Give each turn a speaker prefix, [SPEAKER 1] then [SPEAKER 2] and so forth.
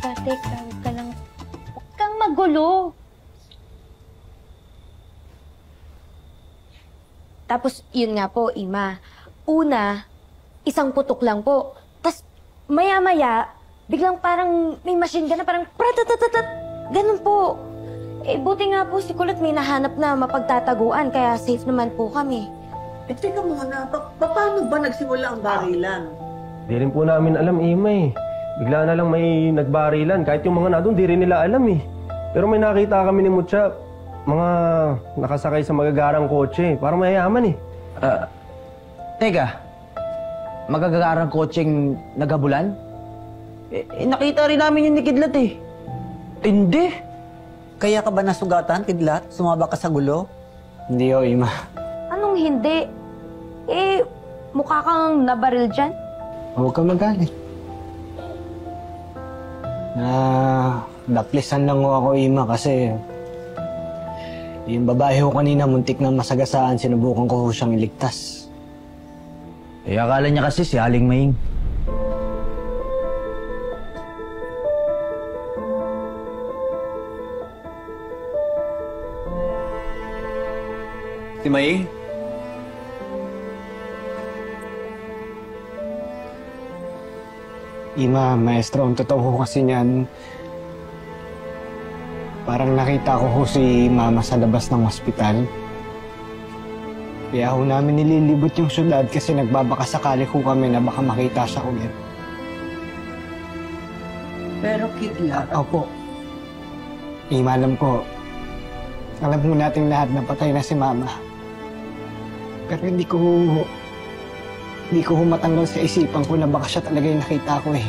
[SPEAKER 1] Teka, huwag ka lang. Huwag kang magulo. Tapos, yun nga po, Ima. Una, isang putok lang po. Tapos, maya-maya, biglang parang may machine gun na parang pratatatat. Ganun po. Eh, buti nga po si Kulot may nahanap na mapagtataguan, kaya safe naman po kami.
[SPEAKER 2] Eh, teka muna, paano ba nagsimula ang barilan?
[SPEAKER 3] Di rin po namin alam, Ima eh. Bigla na lang may nagbarilan. Kahit yung mga nandun, di rin nila alam eh. Pero may nakita kami ni Mutya, mga nakasakay sa magagarang kotse. Parang mayayaman eh.
[SPEAKER 4] Teka, magagarang kotseng nagabulan? Nakita rin namin yung nikidlat eh. Hindi.
[SPEAKER 2] Kaya ka ba nasugatan, Kidlat? Sumaba ka sa gulo?
[SPEAKER 4] Hindi o, Ima.
[SPEAKER 1] Anong hindi? Eh, mukha kang nabaril dyan.
[SPEAKER 4] Huwag kang magalit. Naplisan lang ako, Ima, kasi yung babae ko kanina muntik na masagasaan, sinubukan ko siyang iligtas. Eh, akala niya kasi si Aling Maying.
[SPEAKER 5] Si Maying?
[SPEAKER 4] Ima, maestro, ang totoo kasi niyan, parang nakita ko si Mama sa labas ng ospital. Kaya ho namin nililibot yung syudad kasi nagbabakasakali ho kami na baka makita siya ulit.
[SPEAKER 2] Pero Kidlat...
[SPEAKER 4] Opo. Ima, alam ko. Alam mo nating lahat na patay na si Mama. Pero hindi ko matanggal sa isipan ko na baka siya talaga yung nakita ko eh.